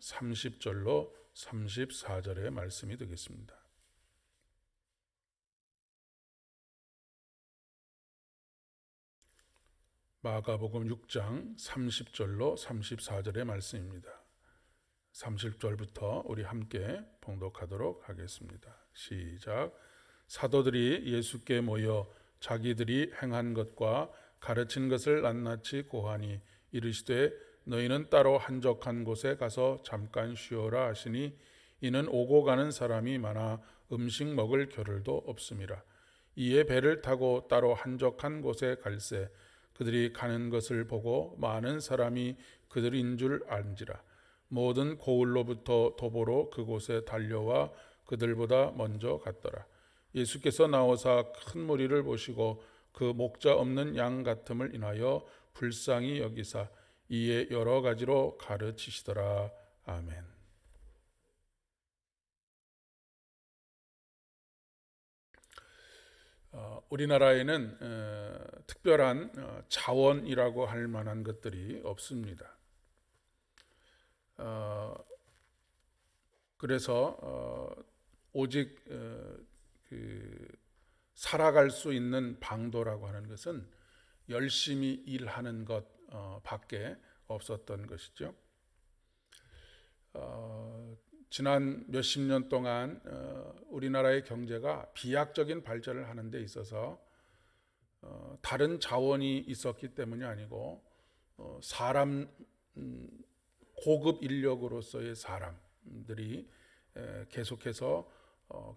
30절로 34절의 말씀이 되겠습니다. 마가복음 6장 30절로 34절의 말씀입니다. 30절부터 우리 함께 봉독하도록 하겠습니다. 시작. 사도들이 예수께 모여 자기들이 행한 것과 가르친 것을 낱낱이 고하니 이르시되 너희는 따로 한적한 곳에 가서 잠깐 쉬어라 하시니 이는 오고 가는 사람이 많아 음식 먹을 겨를도 없음이라. 이에 배를 타고 따로 한적한 곳에 갈새 그들이 가는 것을 보고 많은 사람이 그들인 줄 안지라. 모든 고을로부터 도보로 그곳에 달려와 그들보다 먼저 갔더라. 예수께서 나오사 큰 무리를 보시고 그 목자 없는 양 같음을 인하여 불쌍히 여기사 이에 여러 가지로 가르치시더라. 아멘. 우리나라에는 특별한 자원이라고 할 만한 것들이 없습니다. 그래서 오직 살아갈 수 있는 방도라고 하는 것은 열심히 일하는 것 밖에 없었던 것이죠. 지난 몇십 년 동안 우리나라의 경제가 비약적인 발전을 하는 데 있어서 다른 자원이 있었기 때문이 아니고 사람, 고급 인력으로서의 사람들이 계속해서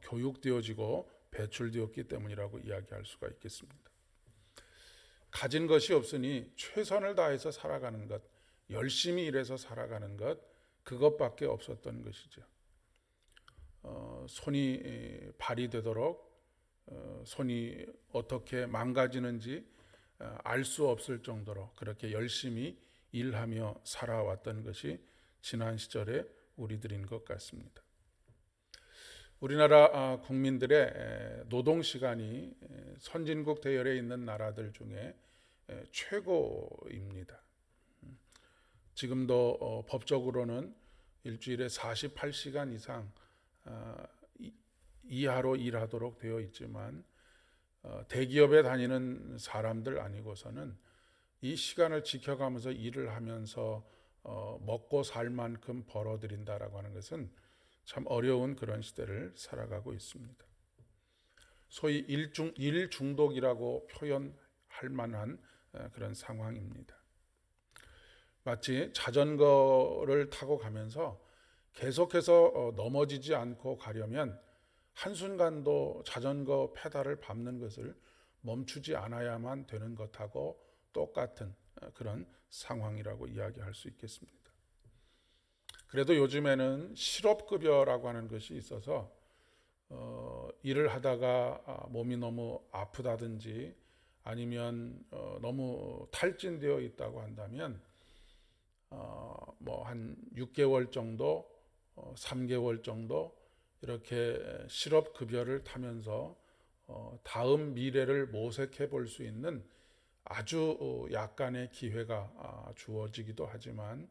교육되어지고 배출되었기 때문이라고 이야기할 수가 있겠습니다. 가진 것이 없으니 최선을 다해서 살아가는 것, 열심히 일해서 살아가는 것, 그것밖에 없었던 것이죠. 손이 발이 되도록 손이 어떻게 망가지는지 알 수 없을 정도로 그렇게 열심히 일하며 살아왔던 것이 지난 시절의 우리들인 것 같습니다. 우리나라 국민들의 노동시간이 선진국 대열에 있는 나라들 중에 최고입니다. 지금도 법적으로는 일주일에 48시간 이상 이하로 일하도록 되어 있지만 대기업에 다니는 사람들 아니고서는 이 시간을 지켜가면서 일을 하면서 먹고 살 만큼 벌어들인다라고 하는 것은 참 어려운 그런 시대를 살아가고 있습니다. 소위 일 중독이라고 표현할 만한 그런 상황입니다. 마치 자전거를 타고 가면서 계속해서 넘어지지 않고 가려면 한순간도 자전거 페달을 밟는 것을 멈추지 않아야만 되는 것하고 똑같은 그런 상황이라고 이야기할 수 있겠습니다. 그래도 요즘에는 실업급여라고 하는 것이 있어서 일을 하다가 몸이 너무 아프다든지 아니면 너무 탈진되어 있다고 한다면 뭐 한 6개월 정도, 3개월 정도 이렇게 실업급여를 타면서 다음 미래를 모색해 볼 수 있는 아주 약간의 기회가 주어지기도 하지만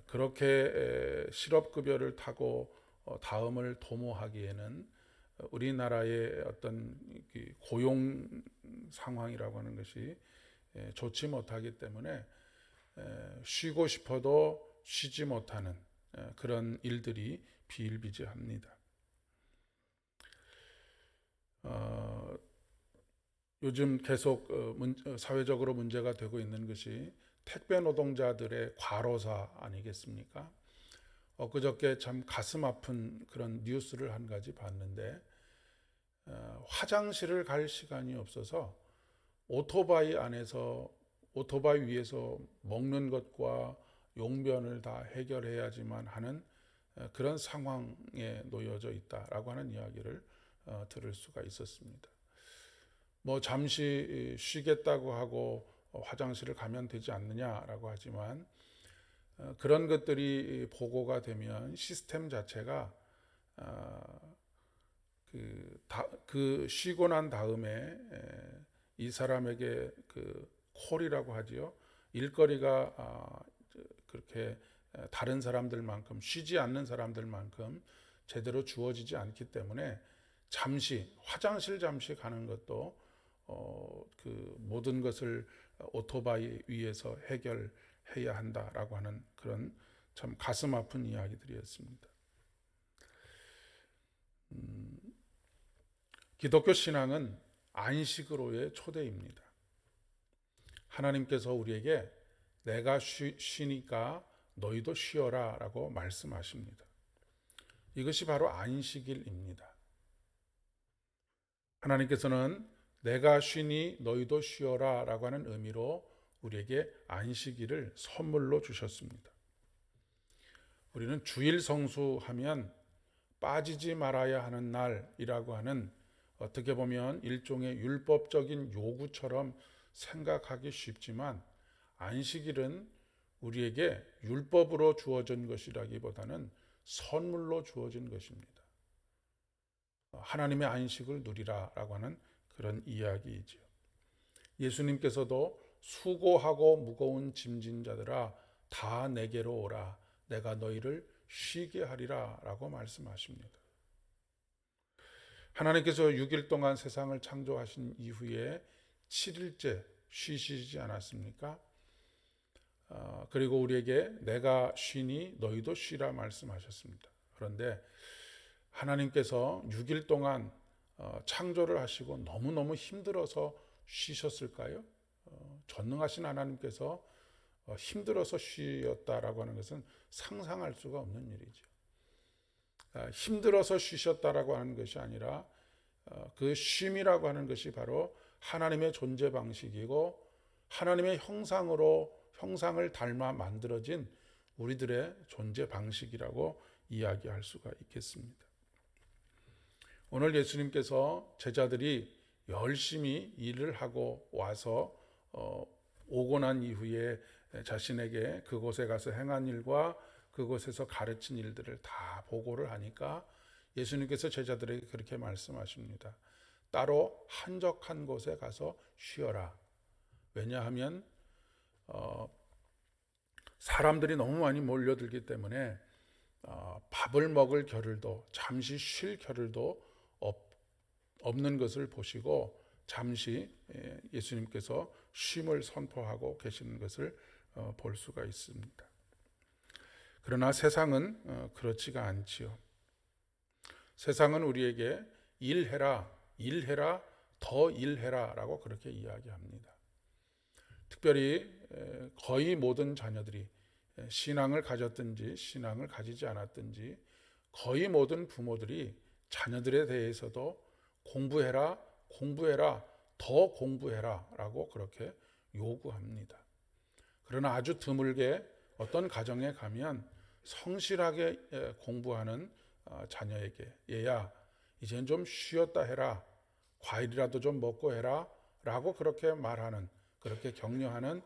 그렇게 실업급여를 타고 다음을 도모하기에는 우리나라의 어떤 고용 상황이라고 하는 것이 좋지 못하기 때문에 쉬고 싶어도 쉬지 못하는 그런 일들이 비일비재합니다. 요즘 계속 사회적으로 문제가 되고 있는 것이 택배 노동자들의 과로사 아니겠습니까? 엊그저께 참 가슴 아픈 그런 뉴스를 한 가지 봤는데 화장실을 갈 시간이 없어서 오토바이 위에서 먹는 것과 용변을 다 해결해야지만 하는 그런 상황에 놓여져 있다라고 하는 이야기를 들을 수가 있었습니다. 뭐 잠시 쉬겠다고 하고 화장실을 가면 되지 않느냐라고 하지만 그런 것들이 보고가 되면 시스템 자체가 그 쉬고 난 다음에 이 사람에게 그 콜이라고 하지요. 일거리가 그렇게 다른 사람들만큼, 쉬지 않는 사람들만큼 제대로 주어지지 않기 때문에 잠시, 화장실 잠시 가는 것도 그 모든 것을 오토바이 위에서 해결해야 한다라고 하는 그런 참 가슴 아픈 이야기들이었습니다. 기독교 신앙은 안식으로의 초대입니다. 하나님께서 우리에게 내가 쉬니까 너희도 쉬어라 라고 말씀하십니다. 이것이 바로 안식일입니다. 하나님께서는 내가 쉬니 너희도 쉬어라 라고 하는 의미로 우리에게 안식일을 선물로 주셨습니다. 우리는 주일 성수하면 빠지지 말아야 하는 날이라고 하는, 어떻게 보면 일종의 율법적인 요구처럼 생각하기 쉽지만, 안식일은 우리에게 율법으로 주어진 것이라기보다는 선물로 주어진 것입니다. 하나님의 안식을 누리라라고 하는 그런 이야기이지요. 예수님께서도 수고하고 무거운 짐진 자들아 다 내게로 오라, 내가 너희를 쉬게 하리라 라고 말씀하십니다. 하나님께서 6일 동안 세상을 창조하신 이후에 7일째 쉬시지 않았습니까? 그리고 우리에게 내가 쉬니 너희도 쉬라 말씀하셨습니다. 그런데 하나님께서 6일 동안 창조를 하시고 너무너무 힘들어서 쉬셨을까요? 전능하신 하나님께서 힘들어서 쉬었다라고 하는 것은 상상할 수가 없는 일이죠. 힘들어서 쉬셨다라고 하는 것이 아니라 그 쉼이라고 하는 것이 바로 하나님의 존재 방식이고 하나님의 형상을 닮아 만들어진 우리들의 존재 방식이라고 이야기할 수가 있겠습니다. 오늘 예수님께서 제자들이 열심히 일을 하고 와서 오고 난 이후에 자신에게 그곳에 가서 행한 일과 그곳에서 가르친 일들을 다 보고를 하니까 예수님께서 제자들에게 그렇게 말씀하십니다. 따로 한적한 곳에 가서 쉬어라. 왜냐하면 사람들이 너무 많이 몰려들기 때문에 밥을 먹을 겨를도, 잠시 쉴 겨를도 없는 것을 보시고 잠시 예수님께서 쉼을 선포하고 계시는 것을 볼 수가 있습니다. 그러나 세상은 그렇지가 않지요. 세상은 우리에게 일해라, 더 일해라 라고 그렇게 이야기합니다. 특별히 거의 모든 자녀들이 신앙을 가졌든지 신앙을 가지지 않았든지 거의 모든 부모들이 자녀들에 대해서도 공부해라, 더 공부해라 라고 그렇게 요구합니다. 그러나 아주 드물게 어떤 가정에 가면 성실하게 공부하는 자녀에게 얘야 이젠 좀 쉬었다 해라, 과일이라도 좀 먹고 해라 라고 그렇게 말하는, 그렇게 격려하는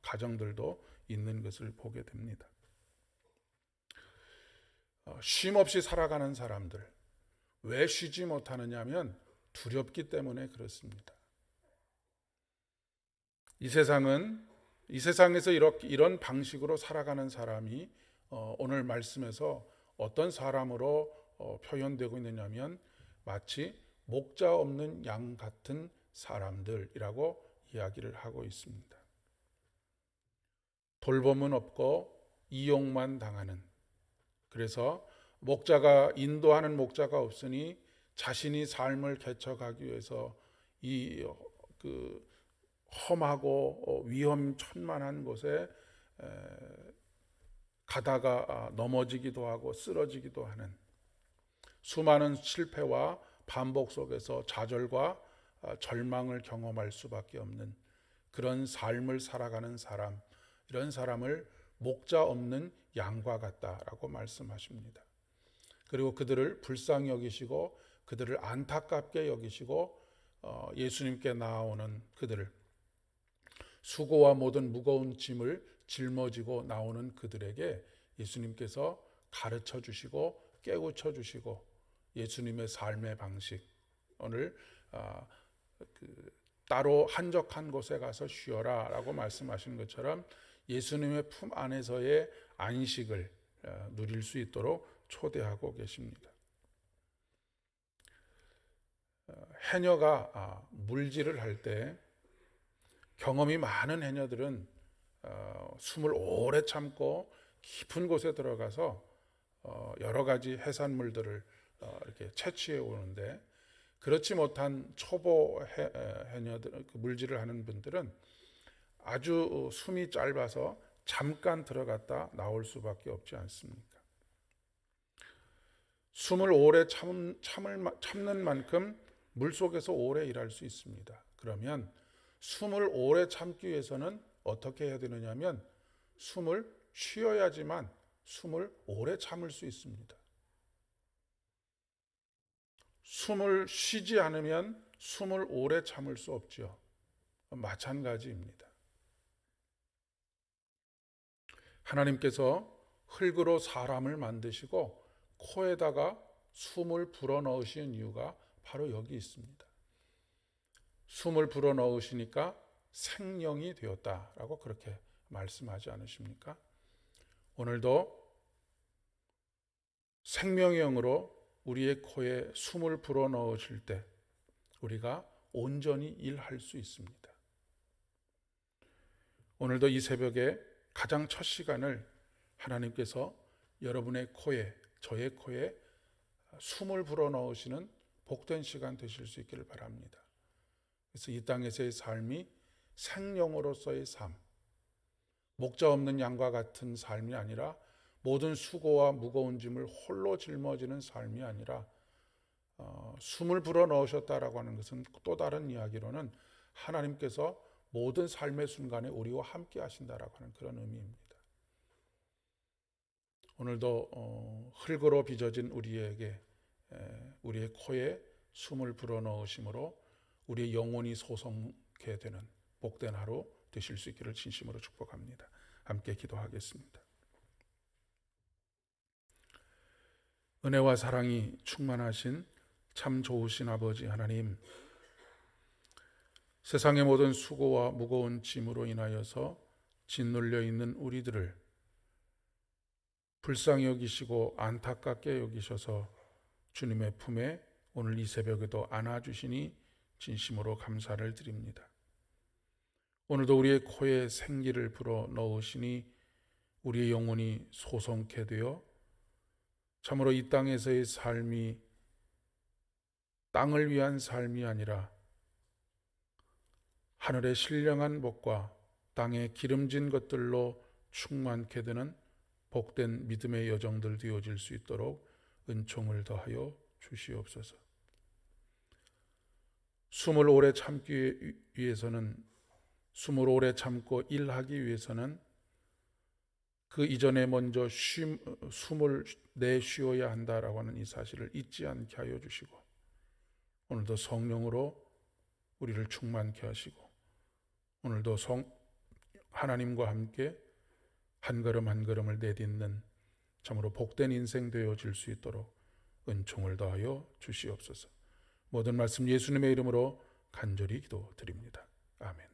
가정들도 있는 것을 보게 됩니다. 쉼 없이 살아가는 사람들, 왜 쉬지 못하느냐 하면 두렵기 때문에 그렇습니다. 이 세상에서 이런 방식으로 살아가는 사람이 오늘 말씀에서 어떤 사람으로 표현되고 있느냐면 마치 목자 없는 양 같은 사람들이라고 이야기를 하고 있습니다. 돌봄은 없고 이용만 당하는, 그래서 인도하는 목자가 없으니 자신이 삶을 개척하기 위해서 그 험하고 위험천만한 곳에 가다가 넘어지기도 하고 쓰러지기도 하는, 수많은 실패와 반복 속에서 좌절과 절망을 경험할 수밖에 없는 그런 삶을 살아가는 사람, 이런 사람을 목자 없는 양과 같다라고 말씀하십니다. 그리고 그들을 불쌍히 여기시고 그들을 안타깝게 여기시고 예수님께 나오는 그들을, 수고와 모든 무거운 짐을 짊어지고 나오는 그들에게 예수님께서 가르쳐 주시고 깨우쳐 주시고 예수님의 삶의 방식, 오늘 따로 한적한 곳에 가서 쉬어라 라고 말씀하신 것처럼 예수님의 품 안에서의 안식을 누릴 수 있도록 초대하고 계십니다. 해녀가 물질을 할 때 경험이 많은 해녀들은 숨을 오래 참고 깊은 곳에 들어가서 여러 가지 해산물들을 이렇게 채취해 오는데, 그렇지 못한 초보 해녀들, 물질을 하는 분들은 아주 숨이 짧아서 잠깐 들어갔다 나올 수밖에 없지 않습니까? 숨을 오래 참는 만큼 물속에서 오래 일할 수 있습니다. 그러면 숨을 오래 참기 위해서는 어떻게 해야 되느냐면 숨을 쉬어야지만 숨을 오래 참을 수 있습니다. 숨을 쉬지 않으면 숨을 오래 참을 수 없지요. 마찬가지입니다. 하나님께서 흙으로 사람을 만드시고 코에다가 숨을 불어넣으신 이유가 바로 여기 있습니다. 숨을 불어넣으시니까 생명이 되었다라고 그렇게 말씀하지 않으십니까? 오늘도 생명의 영으로 우리의 코에 숨을 불어넣으실 때 우리가 온전히 일할 수 있습니다. 오늘도 이 새벽에 가장 첫 시간을 하나님께서 여러분의 코에, 저의 코에 숨을 불어넣으시는 복된 시간 되실 수 있기를 바랍니다. 그래서 이 땅에서의 삶이 생명으로서의 삶, 목자 없는 양과 같은 삶이 아니라 모든 수고와 무거운 짐을 홀로 짊어지는 삶이 아니라 숨을 불어넣으셨다라고 하는 것은 또 다른 이야기로는 하나님께서 모든 삶의 순간에 우리와 함께 하신다라고 하는 그런 의미입니다. 오늘도 흙으로 빚어진 우리에게 우리의 코에 숨을 불어넣으심으로 우리의 영혼이 소성케 되는 복된 하루 되실 수 있기를 진심으로 축복합니다. 함께 기도하겠습니다. 은혜와 사랑이 충만하신 참 좋으신 아버지 하나님, 세상의 모든 수고와 무거운 짐으로 인하여서 짓눌려 있는 우리들을 불쌍히 여기시고 안타깝게 여기셔서 주님의 품에 오늘 이 새벽에도 안아주시니 진심으로 감사를 드립니다. 오늘도 우리의 코에 생기를 불어 넣으시니 우리의 영혼이 소성케 되어 참으로 이 땅에서의 삶이 땅을 위한 삶이 아니라 하늘의 신령한 복과 땅의 기름진 것들로 충만케 되는 복된 믿음의 여정들 되어질 수 있도록 은총을 더하여 주시옵소서. 숨을 오래 참기 위해서는, 숨을 오래 참고 일하기 위해서는 그 이전에 먼저 숨을 내쉬어야 한다라고 하는 이 사실을 잊지 않게 하여 주시고, 오늘도 성령으로 우리를 충만케 하시고, 오늘도 하나님과 함께 한 걸음 한 걸음을 내딛는 참으로 복된 인생 되어질 수 있도록 은총을 더하여 주시옵소서. 모든 말씀 예수님의 이름으로 간절히 기도드립니다. 아멘.